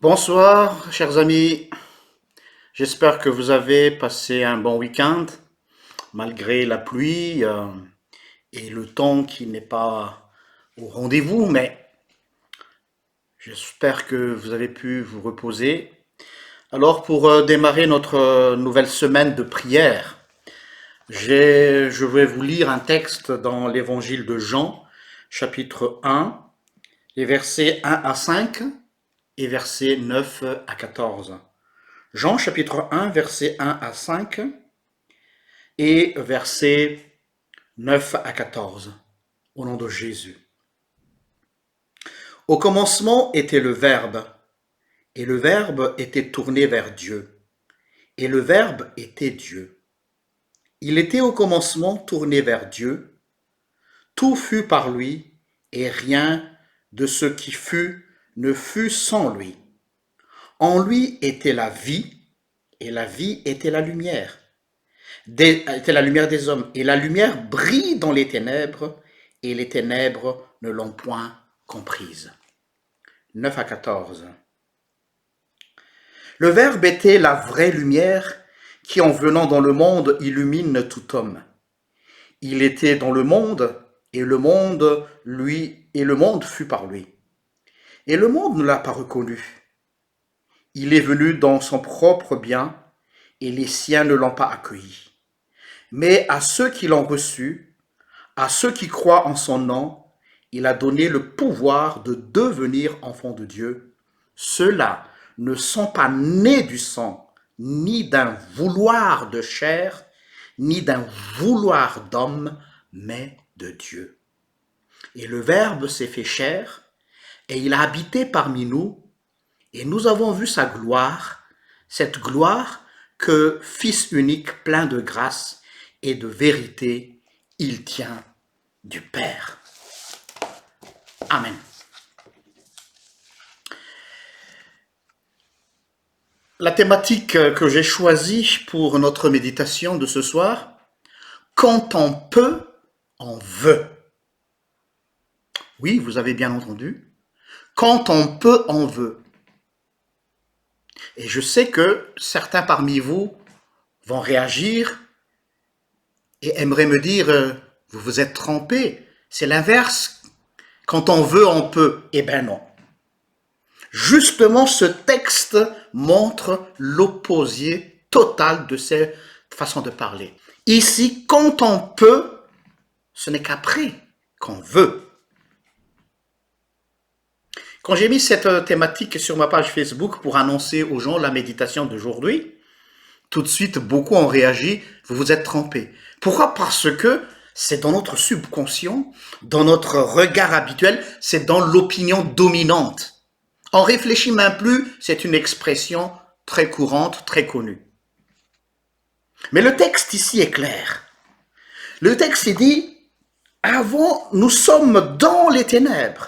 Bonsoir, chers amis. J'espère que vous avez passé un bon week-end, malgré la pluie et le temps qui n'est pas au rendez-vous, mais j'espère que vous avez pu vous reposer. Alors, pour démarrer notre nouvelle semaine de prière, je vais vous lire un texte dans l'évangile de Jean, chapitre 1, les versets 1 à 5 et versets 9 à 14. Jean chapitre 1, versets 1 à 5 et versets 9 à 14, au nom de Jésus. Au commencement était le Verbe, et le Verbe était tourné vers Dieu, et le Verbe était Dieu. Il était au commencement tourné vers Dieu, tout fut par lui, et rien de ce qui fut ne fut sans lui. En lui était la vie, et la vie était la lumière. Était la lumière des hommes, et la lumière brille dans les ténèbres, et les ténèbres ne l'ont point comprise. 9 à 14. Le Verbe était la vraie lumière qui, en venant dans le monde, illumine tout homme. Il était dans le monde fut par lui. Et le monde ne l'a pas reconnu. Il est venu dans son propre bien, et les siens ne l'ont pas accueilli. Mais à ceux qui l'ont reçu, à ceux qui croient en son nom, il a donné le pouvoir de devenir enfants de Dieu. Ceux-là ne sont pas nés du sang, ni d'un vouloir de chair, ni d'un vouloir d'homme, mais de Dieu. Et le Verbe s'est fait chair, et il a habité parmi nous, et nous avons vu sa gloire, cette gloire que Fils unique plein de grâce et de vérité, il tient du Père. Amen. La thématique que j'ai choisie pour notre méditation de ce soir, quand on peut, on veut. Oui, vous avez bien entendu. Quand on peut, on veut. Et je sais que certains parmi vous vont réagir et aimeraient me dire, vous vous êtes trompé, c'est l'inverse. Quand on veut, on peut. Eh bien non. Justement, ce texte montre l'opposé total de cette façon de parler. Ici, quand on peut, ce n'est qu'après qu'on veut. Quand j'ai mis cette thématique sur ma page Facebook pour annoncer aux gens la méditation d'aujourd'hui, tout de suite, beaucoup ont réagi, vous vous êtes trompé. Pourquoi? Parce que c'est dans notre subconscient, dans notre regard habituel, c'est dans l'opinion dominante. On réfléchit même plus, c'est une expression très courante, très connue. Mais le texte ici est clair. Le texte dit, avant, nous sommes dans les ténèbres.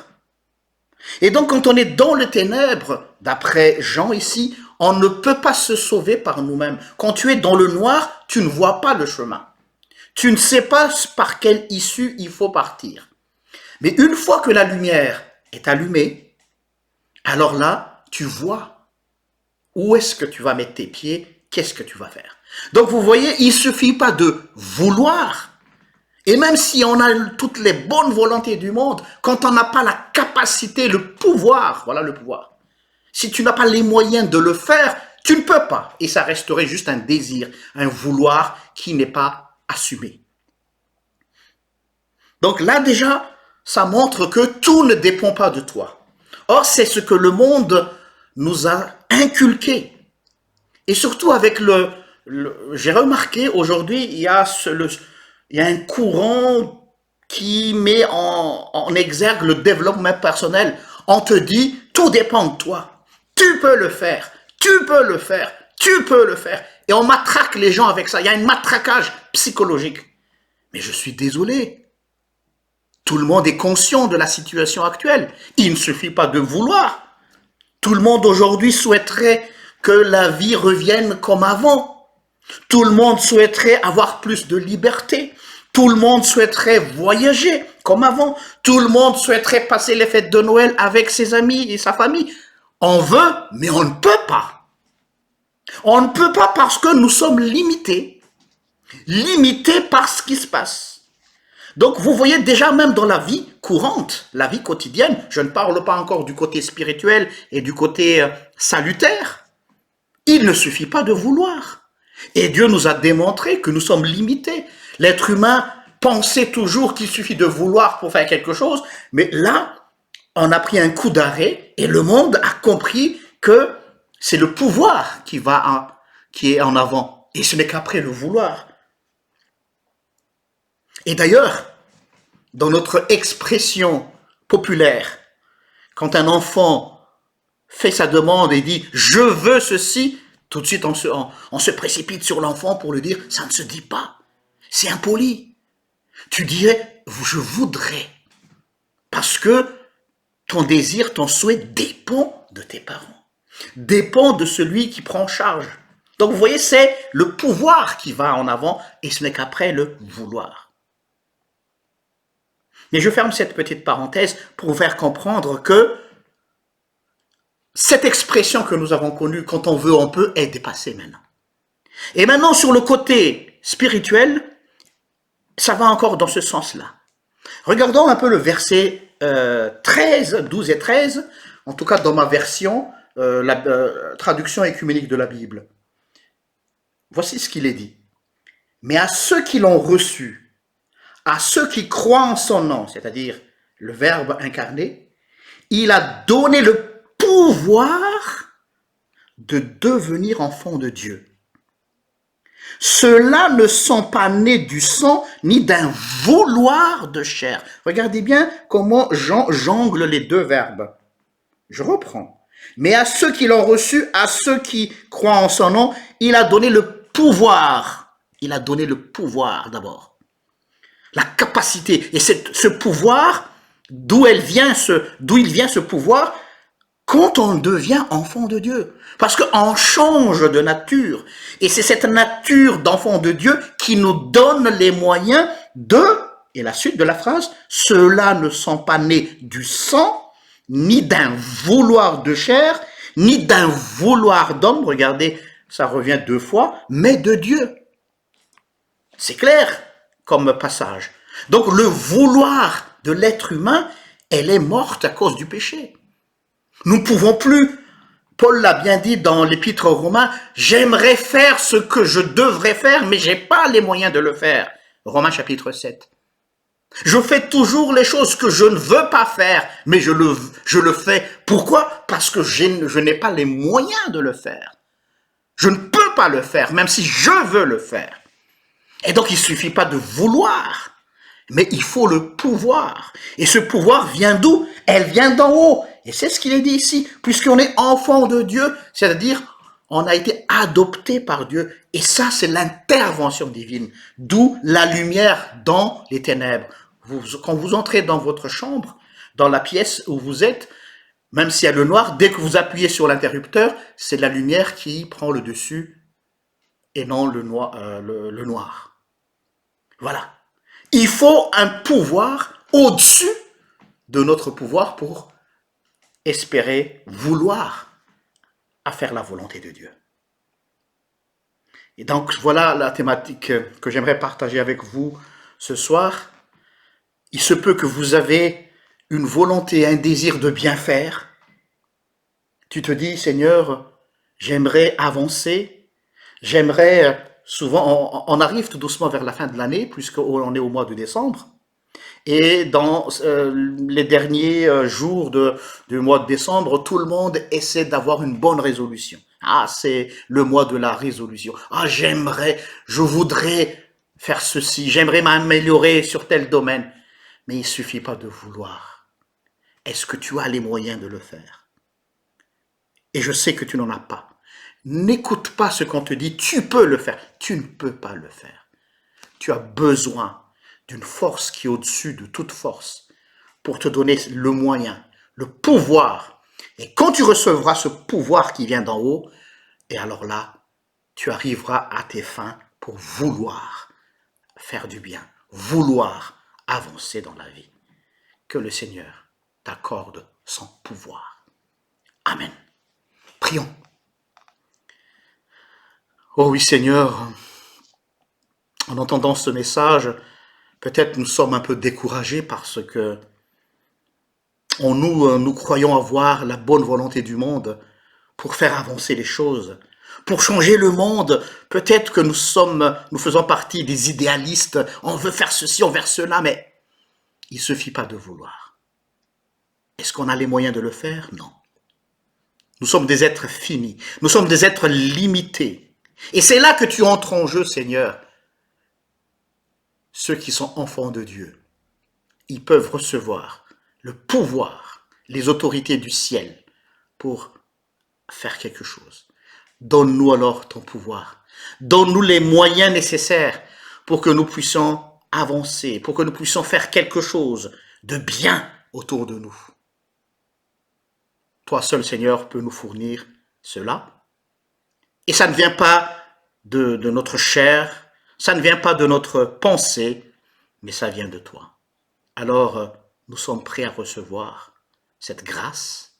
Et donc, quand on est dans les ténèbres, d'après Jean ici, on ne peut pas se sauver par nous-mêmes. Quand tu es dans le noir, tu ne vois pas le chemin. Tu ne sais pas par quelle issue il faut partir. Mais une fois que la lumière est allumée, alors là, tu vois où est-ce que tu vas mettre tes pieds, qu'est-ce que tu vas faire. Donc, vous voyez, il ne suffit pas de vouloir. Et même si on a toutes les bonnes volontés du monde, quand on n'a pas la capacité, le pouvoir, voilà le pouvoir. Si tu n'as pas les moyens de le faire, tu ne peux pas. Et ça resterait juste un désir, un vouloir qui n'est pas assumé. Donc là déjà, ça montre que tout ne dépend pas de toi. Or, c'est ce que le monde nous a inculqué. Et surtout avec j'ai remarqué aujourd'hui, il y a un courant qui met en exergue le développement personnel. On te dit, tout dépend de toi. Tu peux le faire, tu peux le faire, tu peux le faire. Et on matraque les gens avec ça. Il y a un matraquage psychologique. Mais je suis désolé. Tout le monde est conscient de la situation actuelle. Il ne suffit pas de vouloir. Tout le monde aujourd'hui souhaiterait que la vie revienne comme avant. Tout le monde souhaiterait avoir plus de liberté. Tout le monde souhaiterait voyager comme avant. Tout le monde souhaiterait passer les fêtes de Noël avec ses amis et sa famille. On veut, mais on ne peut pas. On ne peut pas parce que nous sommes limités. Limités par ce qui se passe. Donc vous voyez déjà même dans la vie courante, la vie quotidienne, je ne parle pas encore du côté spirituel et du côté salutaire, il ne suffit pas de vouloir. Et Dieu nous a démontré que nous sommes limités. L'être humain pensait toujours qu'il suffit de vouloir pour faire quelque chose, mais là, on a pris un coup d'arrêt et le monde a compris que c'est le pouvoir qui est en avant et ce n'est qu'après le vouloir. Et d'ailleurs, dans notre expression populaire, quand un enfant fait sa demande et dit « je veux ceci », tout de suite on se précipite sur l'enfant pour lui dire « ça ne se dit pas, c'est impoli ». Tu dirais « je voudrais », parce que ton désir, ton souhait dépend de tes parents, dépend de celui qui prend charge. Donc vous voyez, c'est le pouvoir qui va en avant et ce n'est qu'après le vouloir. Mais je ferme cette petite parenthèse pour vous faire comprendre que cette expression que nous avons connue, quand on veut, on peut, est dépassée maintenant. Et maintenant, sur le côté spirituel, ça va encore dans ce sens-là. Regardons un peu le verset 12 et 13, en tout cas dans ma version, la traduction écuménique de la Bible. Voici ce qu'il est dit. Mais à ceux qui l'ont reçu, à ceux qui croient en son nom, c'est-à-dire le Verbe incarné, il a donné le pouvoir de devenir enfants de Dieu. Ceux-là ne sont pas nés du sang ni d'un vouloir de chair. Regardez bien comment Jean jongle les deux verbes. Je reprends. Mais à ceux qui l'ont reçu, à ceux qui croient en son nom, il a donné le pouvoir. Il a donné le pouvoir d'abord. La capacité. Et ce pouvoir, d'où il vient ce pouvoir, quand on devient enfant de Dieu. Parce qu'on change de nature. Et c'est cette nature d'enfant de Dieu qui nous donne les moyens et la suite de la phrase, ceux-là ne sont pas nés du sang, ni d'un vouloir de chair, ni d'un vouloir d'homme, regardez, ça revient 2 fois, mais de Dieu. C'est clair comme passage. Donc le vouloir de l'être humain, elle est morte à cause du péché. Nous ne pouvons plus, Paul l'a bien dit dans l'épître aux Romains, j'aimerais faire ce que je devrais faire, mais j'ai pas les moyens de le faire. Romains chapitre 7. Je fais toujours les choses que je ne veux pas faire, mais je le fais. Pourquoi? Parce que je n'ai pas les moyens de le faire. Je ne peux pas le faire, même si je veux le faire. Et donc, il ne suffit pas de vouloir, mais il faut le pouvoir. Et ce pouvoir vient d'où? Elle vient d'en haut. Et c'est ce qu'il est dit ici, puisqu'on est enfant de Dieu, c'est-à-dire on a été adopté par Dieu. Et ça, c'est l'intervention divine, d'où la lumière dans les ténèbres. Quand vous entrez dans votre chambre, dans la pièce où vous êtes, même s'il y a le noir, dès que vous appuyez sur l'interrupteur, c'est la lumière qui prend le dessus et non le noir. Voilà. Il faut un pouvoir au-dessus de notre pouvoir pour espérer, vouloir à faire la volonté de Dieu. Et donc, voilà la thématique que j'aimerais partager avec vous ce soir. Il se peut que vous avez une volonté, un désir de bien faire. Tu te dis, Seigneur, j'aimerais avancer, j'aimerais... Souvent, on arrive tout doucement vers la fin de l'année, puisqu'on est au mois de décembre. Et dans les derniers jours du mois de décembre, tout le monde essaie d'avoir une bonne résolution. Ah, c'est le mois de la résolution. Ah, je voudrais faire ceci, j'aimerais m'améliorer sur tel domaine. Mais il ne suffit pas de vouloir. Est-ce que tu as les moyens de le faire? Et je sais que tu n'en as pas. N'écoute pas ce qu'on te dit, tu peux le faire. Tu ne peux pas le faire. Tu as besoin d'une force qui est au-dessus de toute force pour te donner le moyen, le pouvoir. Et quand tu recevras ce pouvoir qui vient d'en haut, et alors là, tu arriveras à tes fins pour vouloir faire du bien, vouloir avancer dans la vie. Que le Seigneur t'accorde son pouvoir. Amen. Prions. Oh oui Seigneur, en entendant ce message, peut-être nous sommes un peu découragés parce que nous croyons avoir la bonne volonté du monde pour faire avancer les choses, pour changer le monde. Peut-être que nous faisons partie des idéalistes, on veut faire ceci, on veut faire cela, mais il ne suffit pas de vouloir. Est-ce qu'on a les moyens de le faire? Non. Nous sommes des êtres finis, nous sommes des êtres limités. Et c'est là que tu entres en jeu, Seigneur. Ceux qui sont enfants de Dieu, ils peuvent recevoir le pouvoir, les autorités du ciel pour faire quelque chose. Donne-nous alors ton pouvoir. Donne-nous les moyens nécessaires pour que nous puissions avancer, pour que nous puissions faire quelque chose de bien autour de nous. Toi seul, Seigneur, peux nous fournir cela. Et ça ne vient pas de notre chair, ça ne vient pas de notre pensée, mais ça vient de toi. Alors, nous sommes prêts à recevoir cette grâce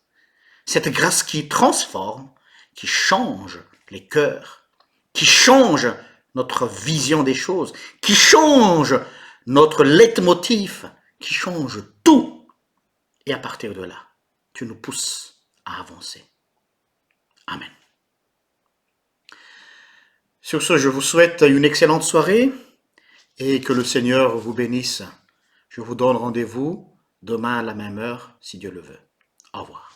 qui transforme, qui change les cœurs, qui change notre vision des choses, qui change notre leitmotiv, qui change tout. Et à partir de là, tu nous pousses à avancer. Amen. Sur ce, je vous souhaite une excellente soirée et que le Seigneur vous bénisse. Je vous donne rendez-vous demain à la même heure, si Dieu le veut. Au revoir.